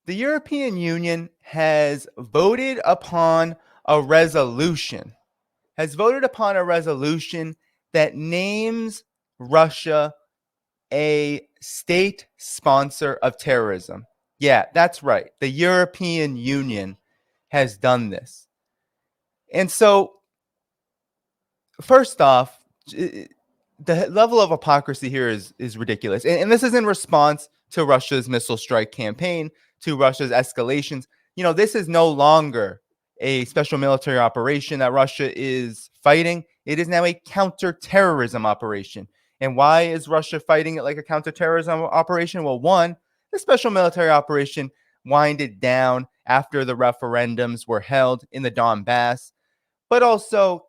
The European Union has voted upon a resolution, that names Russia a state sponsor of terrorism. Yeah, that's right. The European Union has done this. And so, first off, the level of hypocrisy here is ridiculous. And this is in response to Russia's missile strike campaign, to Russia's escalations. This is no longer a special military operation that Russia is fighting. It is now a counterterrorism operation. And why is Russia fighting it like a counterterrorism operation? Well, one, the special military operation winded down after the referendums were held in the Donbass, but also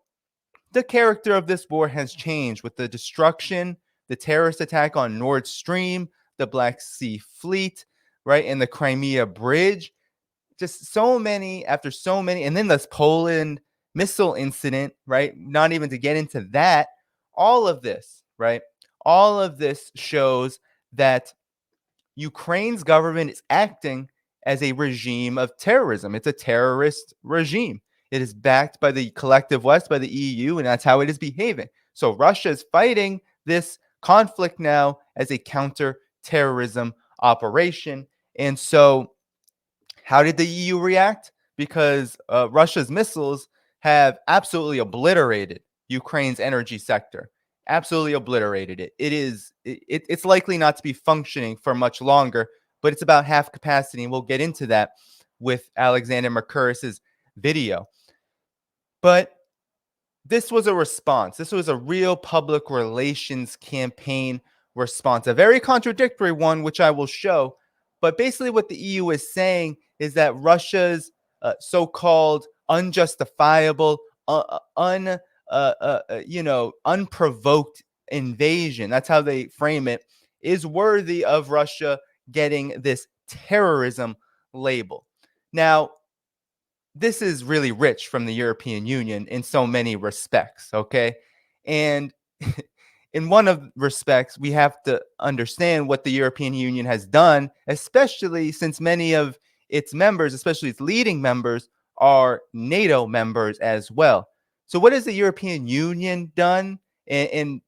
the character of this war has changed with the destruction, the terrorist attack on Nord Stream, the Black Sea Fleet, right, and the Crimea Bridge. Just so many after so many. And then this Poland missile incident, right? Not even to get into that. All of this, right? All of this shows that Ukraine's government is acting as a regime of terrorism. It's a terrorist regime. It is backed by the collective West, by the EU, and that's how it is behaving. So Russia is fighting this conflict now as a counter-terrorism operation. And so how did the EU react? Because Russia's missiles have absolutely obliterated Ukraine's energy sector. Absolutely obliterated it. It's likely not to be functioning for much longer, but it's about half capacity, and we'll get into that with Alexander Mercouris's video. But this was a response. This was a real public relations campaign response, a very contradictory one, which I will show. But basically what the EU is saying is that Russia's so-called unjustifiable, unprovoked invasion, that's how they frame it, is worthy of Russia getting this terrorism label. Now, this is really rich from the European Union in so many respects, okay? And in one of respects, we have to understand what the European Union has done, especially since many of its members, especially its leading members, are NATO members as well. So what has the European Union done? And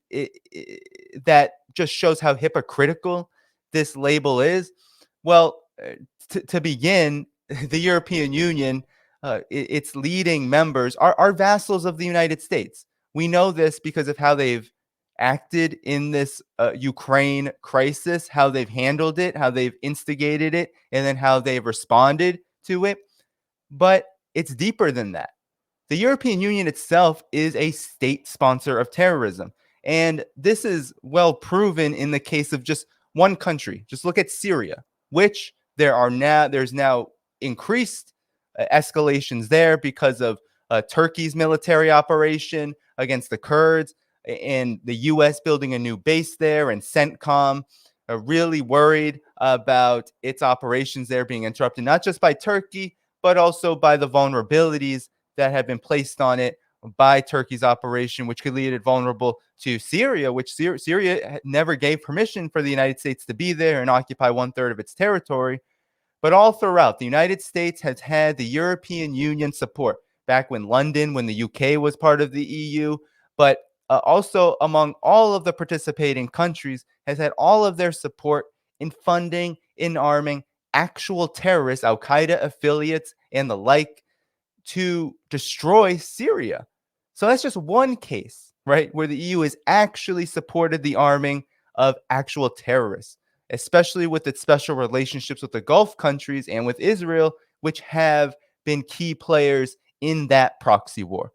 that just shows how hypocritical this label is. Well, to begin, the European Union, its leading members are vassals of the United States. We know this because of how they've acted in this Ukraine crisis, how they've handled it, how they've instigated it, and then how they've responded to it. But it's deeper than that. The European Union itself is a state sponsor of terrorism. And this is well proven in the case of just one country. Just look at Syria, which there's now increased escalations there because of Turkey's military operation against the Kurds, and the U.S. building a new base there, and CENTCOM are really worried about its operations there being interrupted, not just by Turkey, but also by the vulnerabilities that have been placed on it by Turkey's operation, which could leave it vulnerable to Syria, which Syria never gave permission for the United States to be there and occupy 1/3 of its territory. But all throughout, the United States has had the European Union support back when the UK was part of the EU, but also among all of the participating countries has had all of their support in funding, in arming actual terrorists, Al-Qaeda affiliates, and the like to destroy Syria. So that's just one case, right, where the EU has actually supported the arming of actual terrorists, especially with its special relationships with the Gulf countries and with Israel, which have been key players in that proxy war.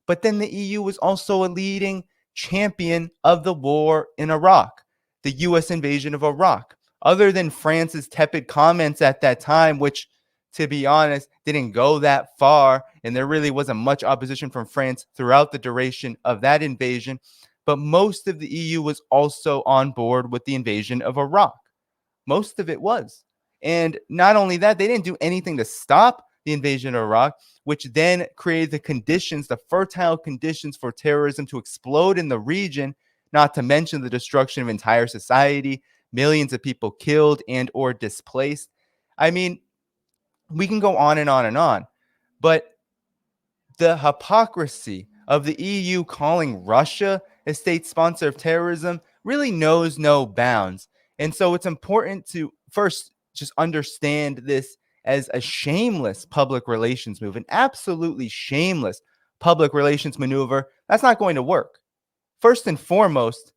But then the EU was also a leading champion of the war in Iraq, the U.S. invasion of Iraq. Other than France's tepid comments at that time, which, to be honest, didn't go that far, and there really wasn't much opposition from France throughout the duration of that invasion, but most of the EU was also on board with the invasion of Iraq. Most of it was. And not only that, they didn't do anything to stop the invasion of Iraq, which then created the conditions, the fertile conditions for terrorism to explode in the region, not to mention the destruction of entire society, millions of people killed and or displaced. I mean, We can go on and on and on. But the hypocrisy of the EU calling Russia a state sponsor of terrorism really knows no bounds. And so it's important to first just understand this as a shameless public relations move, an absolutely shameless public relations maneuver. That's not going to work. First and foremost,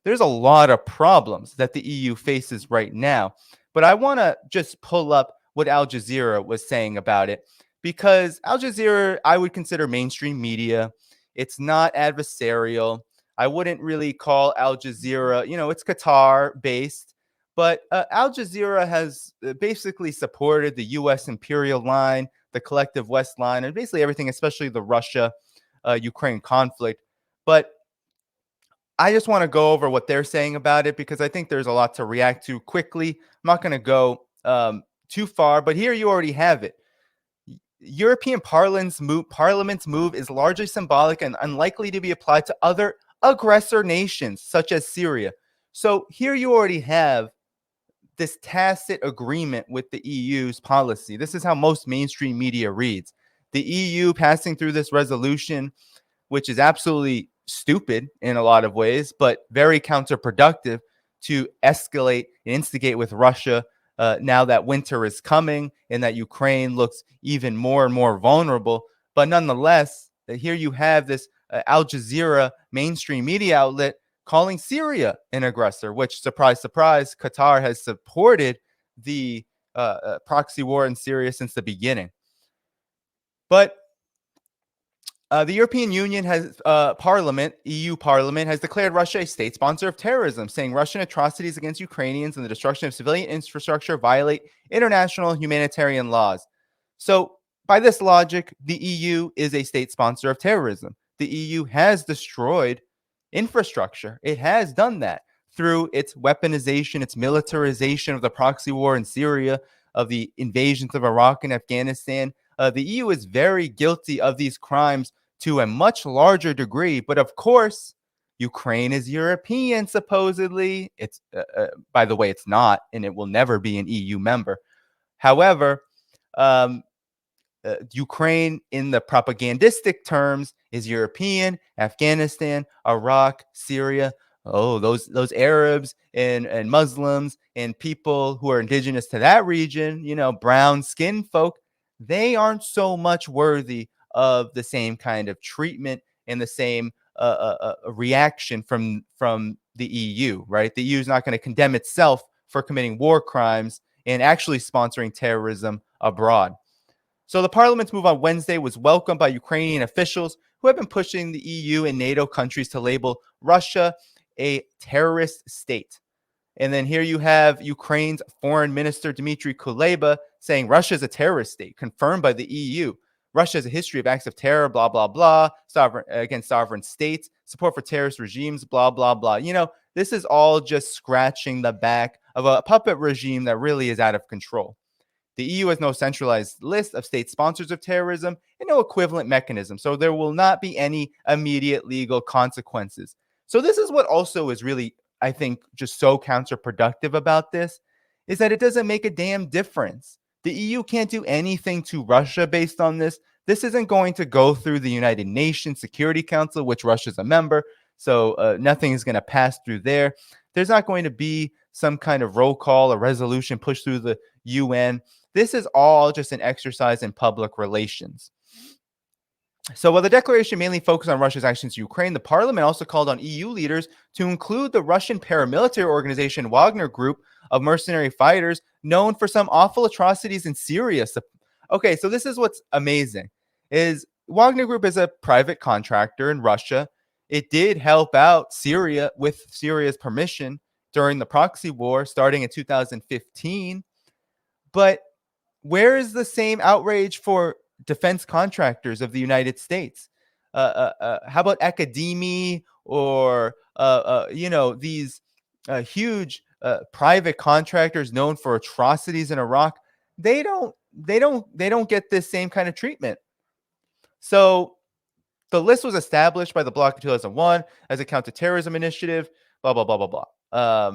there's a lot of problems that the EU faces right now. But I want to just pull up what Al Jazeera was saying about it, because Al Jazeera, I would consider mainstream media. It's not adversarial. I wouldn't really call Al Jazeera, it's Qatar based, but Al Jazeera has basically supported the US imperial line, the collective West line, and basically everything, especially the Russia Ukraine conflict. But I just want to go over what they're saying about it, because I think there's a lot to react to quickly. I'm not going to go too far, but here you already have it. European Parliament's move is largely symbolic and unlikely to be applied to other aggressor nations, such as Syria. So here you already have this tacit agreement with the EU's policy. This is how most mainstream media reads. The EU passing through this resolution, which is absolutely stupid in a lot of ways, but very counterproductive to escalate and instigate with Russia now that winter is coming and that Ukraine looks even more and more vulnerable. But nonetheless, here you have this Al Jazeera mainstream media outlet calling Syria an aggressor, which, surprise, surprise, Qatar has supported the proxy war in Syria since the beginning. But the European Union has EU Parliament has declared Russia a state sponsor of terrorism, saying Russian atrocities against Ukrainians and the destruction of civilian infrastructure violate international humanitarian laws. So, by this logic, the EU is a state sponsor of terrorism. The EU has destroyed infrastructure. It has done that through its weaponization, its militarization of the proxy war in Syria, of the invasions of Iraq and Afghanistan. The EU is very guilty of these crimes to a much larger degree. But of course, Ukraine is European, supposedly. It's by the way, it's not, and it will never be an EU member. However, Ukraine, in the propagandistic terms, is European. Afghanistan, Iraq, Syria. Oh, those Arabs and Muslims and people who are indigenous to that region, brown skin folk, they aren't so much worthy of the same kind of treatment and the same reaction from the EU, right? The EU is not going to condemn itself for committing war crimes and actually sponsoring terrorism abroad. So the parliament's move on Wednesday was welcomed by Ukrainian officials who have been pushing the EU and NATO countries to label Russia a terrorist state. And then here you have Ukraine's foreign minister, Dmitry Kuleba, saying Russia is a terrorist state, confirmed by the EU. Russia has a history of acts of terror, blah, blah, blah, against sovereign states, support for terrorist regimes, blah, blah, blah. This is all just scratching the back of a puppet regime that really is out of control. The EU has no centralized list of state sponsors of terrorism and no equivalent mechanism, so there will not be any immediate legal consequences. So this is what also is really, I think, just so counterproductive about this, is that it doesn't make a damn difference. The EU can't do anything to Russia based on this. This isn't going to go through the United Nations Security Council, which Russia's a member, so nothing is going to pass through there. There's not going to be some kind of roll call or resolution pushed through the UN. This is all just an exercise in public relations. So while the declaration mainly focused on Russia's actions in Ukraine, the parliament also called on EU leaders to include the Russian paramilitary organization Wagner Group of mercenary fighters known for some awful atrocities in Syria. Okay, so this is what's amazing, is Wagner Group is a private contractor in Russia. It did help out Syria with Syria's permission during the proxy war starting in 2015. But where is the same outrage for defense contractors of the United States? How about academia or these huge private contractors known for atrocities in Iraq? They don't get this same kind of treatment. So the list was established by the bloc in 2001 as a counterterrorism initiative. Blah blah blah blah blah.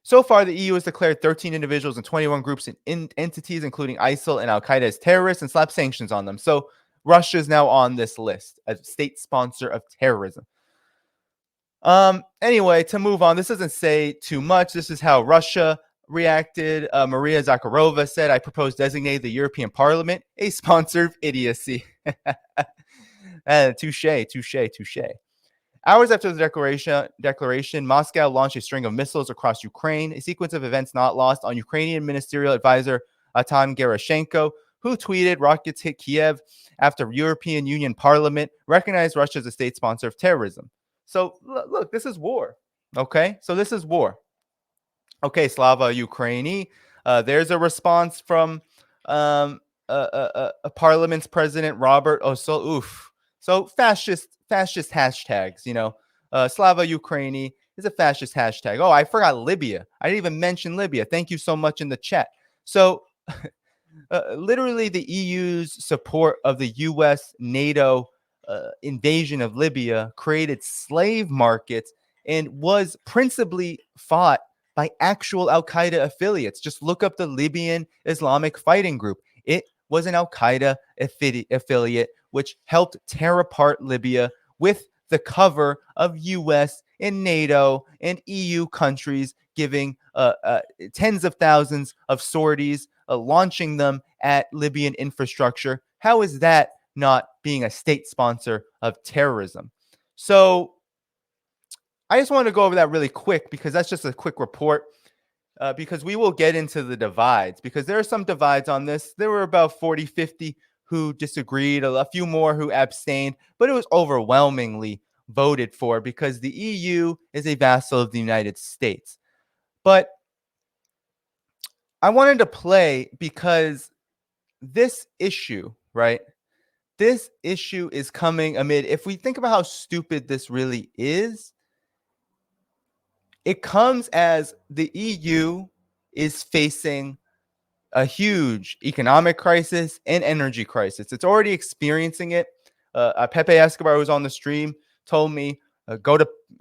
So far, the EU has declared 13 individuals and 21 groups and entities, including ISIL and Al Qaeda, as terrorists and slapped sanctions on them. So Russia is now on this list as state sponsor of terrorism. Anyway, to move on, this doesn't say too much. This is how Russia reacted. Maria Zakharova said, I propose designating the European Parliament a sponsor of idiocy. Touche, touche, touche. Hours after the declaration, Moscow launched a string of missiles across Ukraine, a sequence of events not lost on Ukrainian ministerial advisor Atan Gerashenko, who tweeted rockets hit Kiev after European Union Parliament recognized Russia as a state sponsor of terrorism. So look, this is war. Okay, so this is war. Okay, Slava Ukraini. There's a response from a Parliament's president, Robert Osol. Oof. So fascist hashtags. Slava Ukraini is a fascist hashtag. Oh, I forgot Libya. I didn't even mention Libya. Thank you so much in the chat. So literally, the EU's support of the U.S. NATO invasion of Libya created slave markets and was principally fought by actual Al Qaeda affiliates. Just look up the Libyan Islamic Fighting Group. It was an Al Qaeda affiliate which helped tear apart Libya with the cover of US and NATO and EU countries giving tens of thousands of sorties, launching them at Libyan infrastructure. How is that not being a state sponsor of terrorism? So I just want to go over that really quick because that's just a quick report. Because we will get into the divides, because there are some divides on this. There were about 40, 50 who disagreed, a few more who abstained, but it was overwhelmingly voted for because the EU is a vassal of the United States. But I wanted to play because this issue, right? This issue is coming amid, if we think about how stupid this really is, it comes as the EU is facing a huge economic crisis and energy crisis. It's already experiencing it. Pepe Escobar, who was on the stream, told me,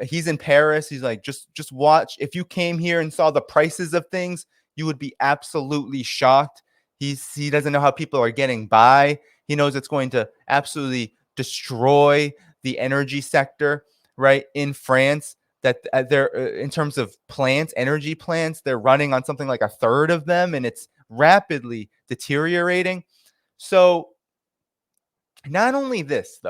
he's in Paris. He's like, just watch. If you came here and saw the prices of things, you would be absolutely shocked. He doesn't know how people are getting by. He knows it's going to absolutely destroy the energy sector, right, in France. That they're in terms of plants, energy plants, they're running on something like a third of them, and it's rapidly deteriorating. So not only has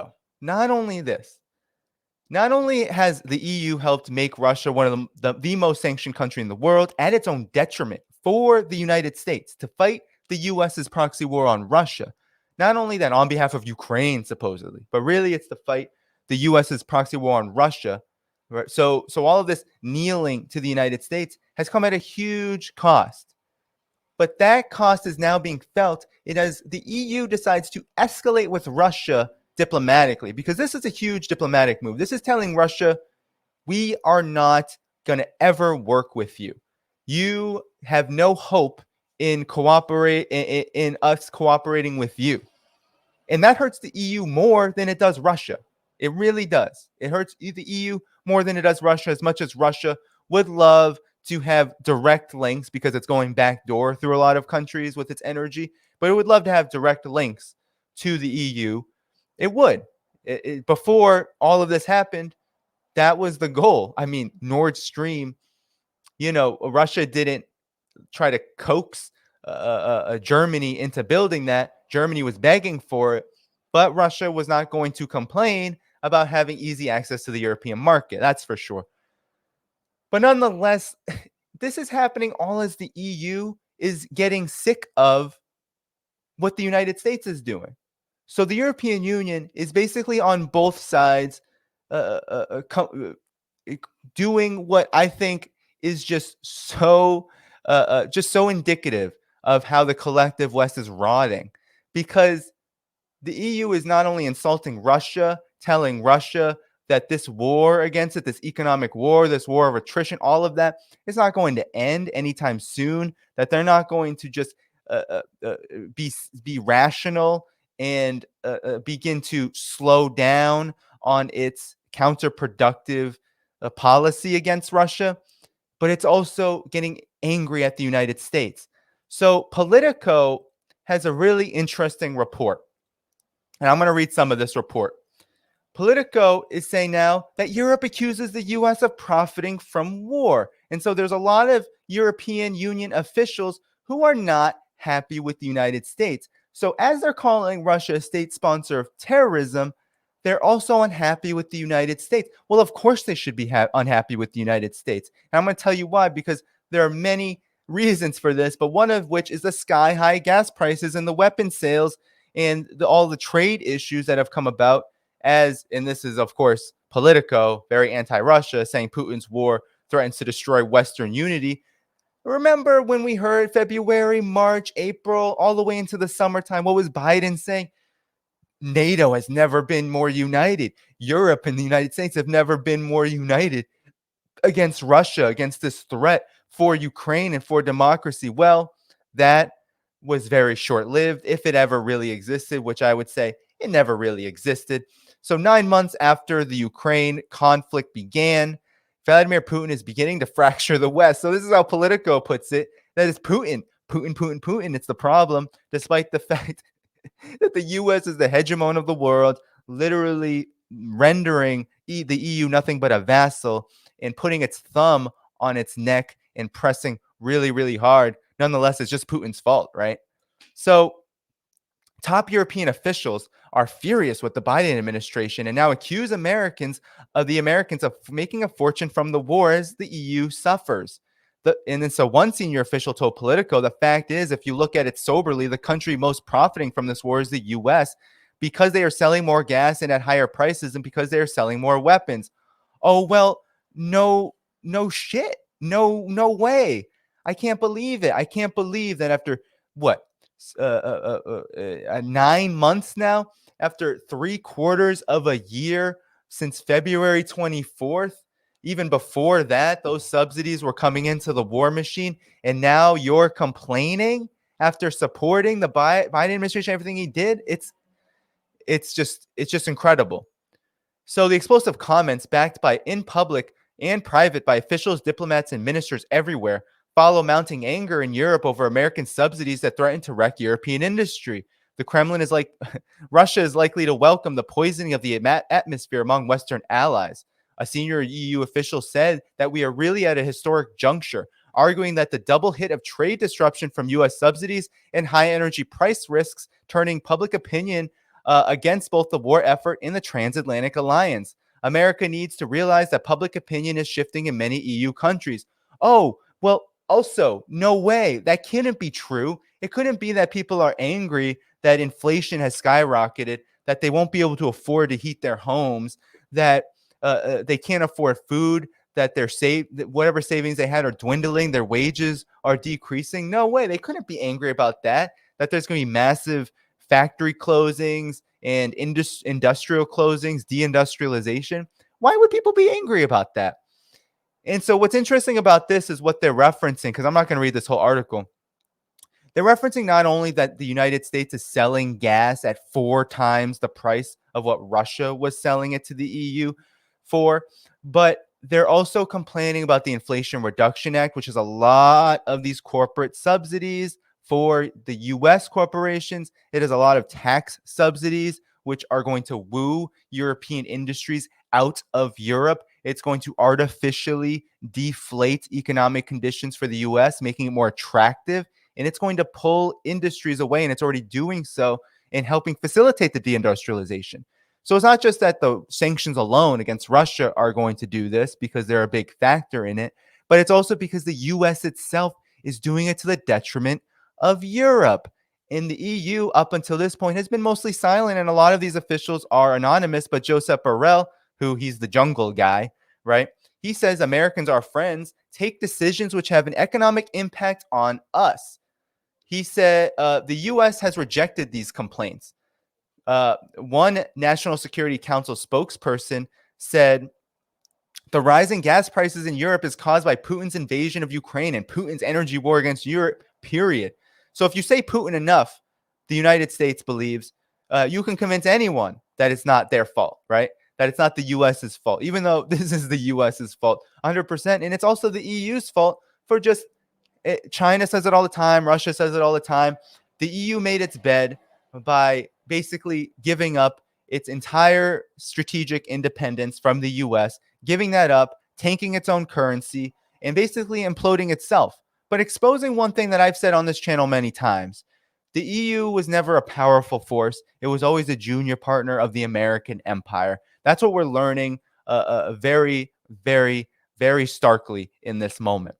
the EU helped make Russia one of the most sanctioned country in the world at its own detriment for the United States to fight the US's proxy war on Russia. Not only that, on behalf of Ukraine, supposedly, but really it's to fight the US's proxy war on Russia. Right? So all of this kneeling to the United States has come at a huge cost. But that cost is now being felt as the EU decides to escalate with Russia diplomatically, because this is a huge diplomatic move. This is telling Russia, we are not going to ever work with you. You have no hope in us cooperating with you. And that hurts the EU more than it does Russia. It really does. It hurts the EU more than it does Russia, as much as Russia would love to have direct links because it's going backdoor through a lot of countries with its energy. But it would love to have direct links to the EU. It would. Before all of this happened, that was the goal. I mean, Nord Stream, Russia didn't try to coax Germany into building that. Germany was begging for it, but Russia was not going to complain about having easy access to the European market. That's for sure. But nonetheless, this is happening all as the EU is getting sick of what the United States is doing. So the European Union is basically on both sides doing what I think is just so indicative of how the collective West is rotting, because the EU is not only insulting Russia, telling Russia that this war against it, this economic war, this war of attrition, all of that is not going to end anytime soon, that they're not going to just be rational and begin to slow down on its counterproductive policy against Russia. but it's also getting angry at the United States. So Politico has a really interesting report, and I'm going to read some of this report. Politico is saying now that Europe accuses the US of profiting from war. And so there's a lot of European Union officials who are not happy with the United States. So as they're calling Russia a state sponsor of terrorism, they're also unhappy with the United States. Well, of course they should be unhappy with the United States. And I'm going to tell you why, because there are many reasons for this, but one of which is the sky high gas prices and the weapon sales and all the trade issues that have come about and this is, of course, Politico, very anti-Russia, saying Putin's war threatens to destroy Western unity. Remember when we heard February, March, April, all the way into the summertime, what was Biden saying? NATO has never been more united. Europe and the United States have never been more united against Russia, against this threat for Ukraine and for democracy. Well, that was very short-lived, if it ever really existed, which I would say it never really existed. So 9 months after the Ukraine conflict began, Vladimir Putin is beginning to fracture the West. So this is how Politico puts it. That is Putin. Putin. It's the problem, despite the fact that the U.S. is the hegemon of the world, literally rendering the EU nothing but a vassal and putting its thumb on its neck and pressing really, really hard. Nonetheless, it's just Putin's fault, right? So top European officials are furious with the Biden administration and now accuse the Americans of making a fortune from the war as the EU suffers. And then so one senior official told Politico, the fact is, if you look at it soberly, the country most profiting from this war is the U.S. because they are selling more gas and at higher prices and because they are selling more weapons. Oh, well, no shit. No way. I can't believe it. I can't believe that after what? 9 months now, after 3/4 of a year since February 24th, even before that, those subsidies were coming into the war machine. And now you're complaining after supporting the Biden administration, everything he did. It's just incredible. So the explosive comments backed by in public and private by officials, diplomats, and ministers everywhere follow mounting anger in Europe over American subsidies that threaten to wreck European industry. The Kremlin is like, Russia is likely to welcome the poisoning of the atmosphere among Western allies. A senior EU official said that we are really at a historic juncture, arguing that the double hit of trade disruption from U.S. subsidies and high energy price risks turning public opinion against both the war effort and the Transatlantic alliance. America needs to realize that public opinion is shifting in many EU countries. Oh, well, also, no way. That couldn't be true. It couldn't be that people are angry that inflation has skyrocketed, that they won't be able to afford to heat their homes, that they can't afford food, that whatever savings they had are dwindling, their wages are decreasing. No way. They couldn't be angry about that, that there's going to be massive factory closings and industrial closings, deindustrialization. Why would people be angry about that? And so what's interesting about this is what they're referencing, because I'm not going to read this whole article. They're referencing not only that the United States is selling gas at 4 times the price of what Russia was selling it to the EU for, but they're also complaining about the Inflation Reduction Act, which is a lot of these corporate subsidies for the U.S. corporations. It is a lot of tax subsidies, which are going to woo European industries out of Europe. It's going to artificially deflate economic conditions for the U.S., making it more attractive. And it's going to pull industries away, and it's already doing so in helping facilitate the deindustrialization. So it's not just that the sanctions alone against Russia are going to do this because they're a big factor in it, but it's also because the U.S. itself is doing it to the detriment of Europe. In the EU, up until this point, has been mostly silent, and a lot of these officials are anonymous, but Josep Borrell, he's the jungle guy, right? He says Americans, our friends, take decisions which have an economic impact on us. He said the U.S. has rejected these complaints. One National Security Council spokesperson said, the rising gas prices in Europe is caused by Putin's invasion of Ukraine and Putin's energy war against Europe, period. So if you say Putin enough, the United States believes you can convince anyone that it's not their fault, right? that it's not the US's fault, even though this is the US's fault 100%. And it's also the EU's fault for just China says it all the time. Russia says it all the time. The EU made its bed by basically giving up its entire strategic independence from the US, giving that up, tanking its own currency, and basically imploding itself. But exposing one thing that I've said on this channel many times: the EU was never a powerful force. It was always a junior partner of the American empire. That's what we're learning very, very, very starkly in this moment.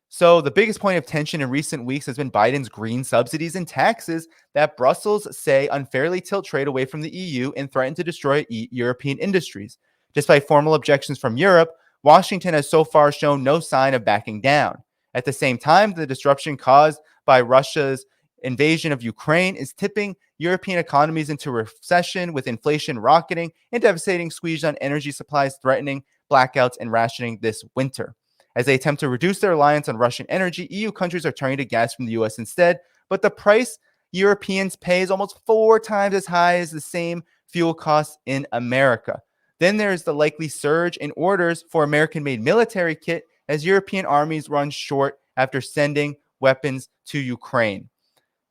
So the biggest point of tension in recent weeks has been Biden's green subsidies and taxes that Brussels say unfairly tilt trade away from the EU and threaten to destroy European industries. Despite formal objections from Europe, Washington has so far shown no sign of backing down. At the same time, the disruption caused by Russia's invasion of Ukraine is tipping European economies into recession, with inflation rocketing and devastating squeeze on energy supplies, threatening blackouts and rationing this winter. As they attempt to reduce their reliance on Russian energy, EU countries are turning to gas from the US instead, but the price Europeans pay is almost 4 times as high as the same fuel costs in America. Then there's the likely surge in orders for American-made military kit as European armies run short after sending weapons to Ukraine.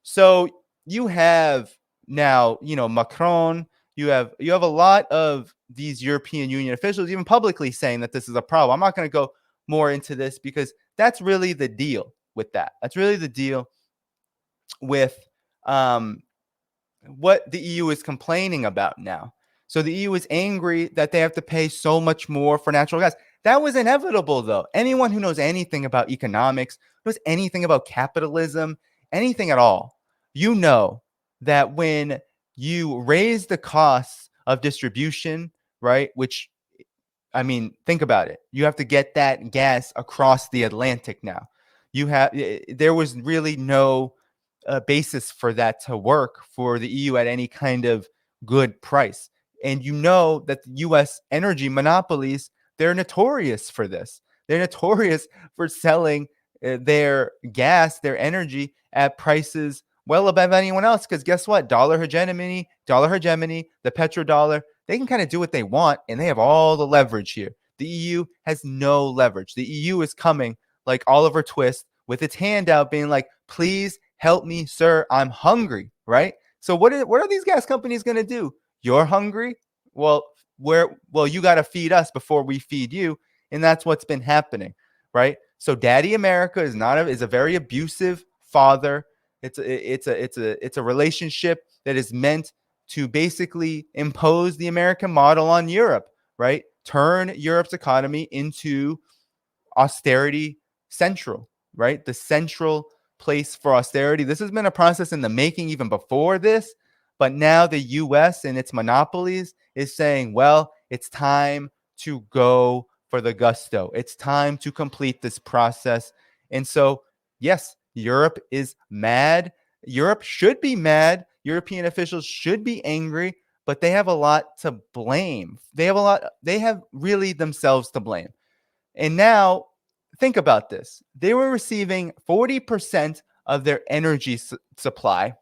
So you have now, Macron, you have a lot of these European Union officials even publicly saying that this is a problem. I'm not going to go more into this because that's really the deal with that. That's really the deal with what the EU is complaining about now. So the EU is angry that they have to pay so much more for natural gas. That was inevitable, though. Anyone who knows anything about economics, knows anything about capitalism, anything at all, you know that when you raise the costs of distribution, right, which, I mean, think about it. You have to get that gas across the Atlantic now. There was really no basis for that to work for the EU at any kind of good price. And you know that the US energy monopolies, they're notorious for this. They're notorious for selling their gas, their energy at prices well above anyone else. Because guess what? Dollar hegemony, the petrodollar, they can kind of do what they want, and they have all the leverage here. The EU has no leverage. The EU is coming like Oliver Twist with its hand out, being like, please help me, sir. I'm hungry, right? So what are these gas companies going to do? You're hungry? Well, you got to feed us before we feed you. And that's what's been happening, right? So Daddy America is a very abusive father. It's a relationship that is meant to basically impose the American model on Europe, right? Turn Europe's economy into austerity central, right? The central place for austerity. This has been a process in the making even before this, but now the US and its monopolies is saying, well, it's time to go for the gusto. It's time to complete this process. And so, yes, Europe is mad. Europe should be mad. European officials should be angry, but they have a lot to blame. They have really themselves to blame. And now, think about this. They were receiving 40% of their energy supply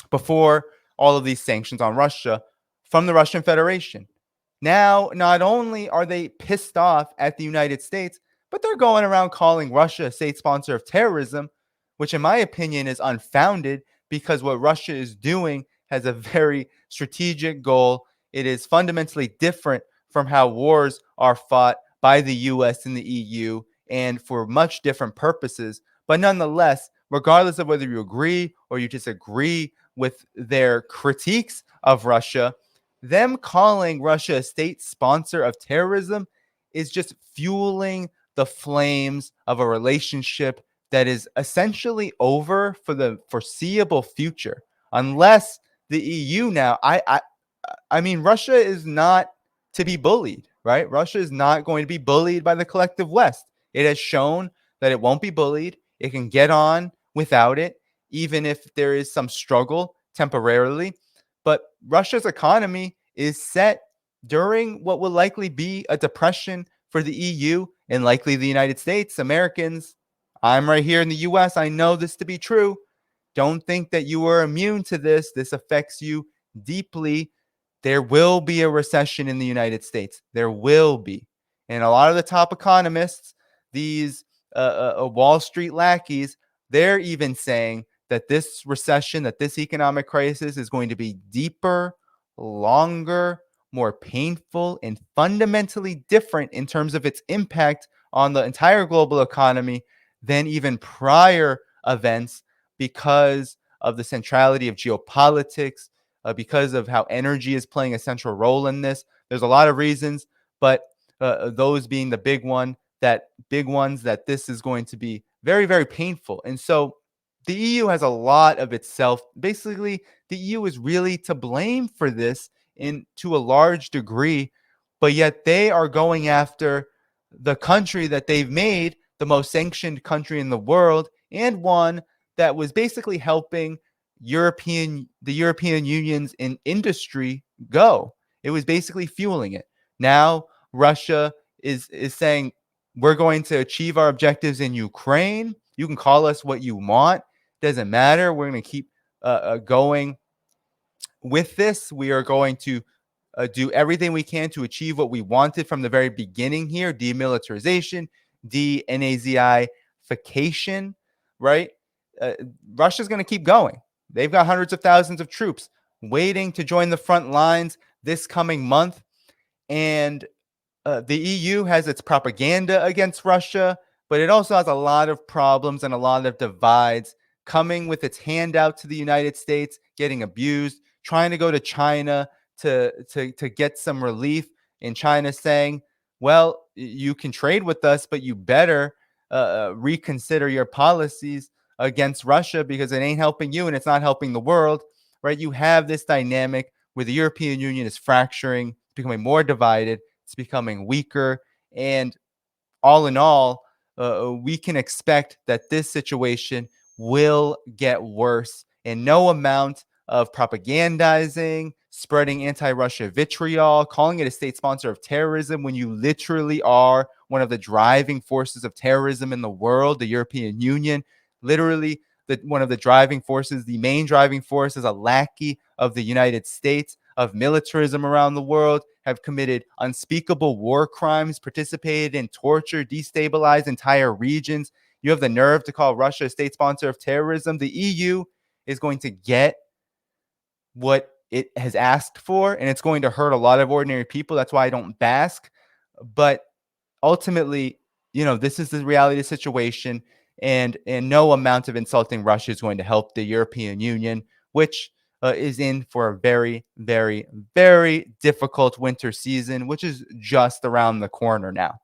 before all of these sanctions on Russia from the Russian Federation. Now, not only are they pissed off at the United States, but they're going around calling Russia a state sponsor of terrorism, which in my opinion is unfounded, because what Russia is doing has a very strategic goal. It is fundamentally different from how wars are fought by the US and the EU, and for much different purposes. But nonetheless, regardless of whether you agree or you disagree with their critiques of Russia, them calling Russia a state sponsor of terrorism is just fueling the flames of a relationship that is essentially over for the foreseeable future. Unless the EU now, I mean, Russia is not to be bullied, right? Russia is not going to be bullied by the collective West. It has shown that it won't be bullied. It can get on without it, even if there is some struggle temporarily. But Russia's economy is set during what will likely be a depression for the EU and likely the United States. Americans, I'm right here in the US. I know this to be true. Don't think that you are immune to this. This affects you deeply. there will be a recession in the United States. There will be. And a lot of the top economists, these Wall Street lackeys, they're even saying that this recession, that this economic crisis is going to be deeper, longer, more painful, and fundamentally different in terms of its impact on the entire global economy than even prior events because of the centrality of geopolitics, because of how energy is playing a central role in this. There's a lot of reasons, but those being the big ones that this is going to be very, very painful. And so the EU has a lot of itself. Basically, the EU is really to blame for this in to a large degree, but yet they are going after the country that they've made the most sanctioned country in the world, and one that was basically helping the European Union's in industry go. It was basically fueling it. Now Russia is saying we're going to achieve our objectives in Ukraine. You can call us what you want. Doesn't matter. We're going to keep going with this. We are going to do everything we can to achieve what we wanted from the very beginning here: demilitarization, de-Nazification, right? Uh, Russia's going to keep going. They've got hundreds of thousands of troops waiting to join the front lines this coming month. And the EU has its propaganda against Russia, but it also has a lot of problems and a lot of divides, coming with its handout to the United States, getting abused, trying to go to China to get some relief, in China saying, well, you can trade with us, but you better reconsider your policies against Russia because it ain't helping you and it's not helping the world, right? You have this dynamic where the European Union is fracturing, becoming more divided, it's becoming weaker. And all in all, we can expect that this situation will get worse. And no amount of propagandizing, spreading anti-Russia vitriol, calling it a state sponsor of terrorism when you literally are one of the driving forces of terrorism in the world, the European Union, literally one of the driving forces, the main driving force, is a lackey of the United States, of militarism around the world, have committed unspeakable war crimes, participated in torture, destabilized entire regions. You have the nerve to call Russia a state sponsor of terrorism. The EU is going to get what it has asked for, and it's going to hurt a lot of ordinary people. That's why I don't bask. But ultimately, this is the reality of the situation, and no amount of insulting Russia is going to help the European Union, which is in for a very, very, very difficult winter season, which is just around the corner now.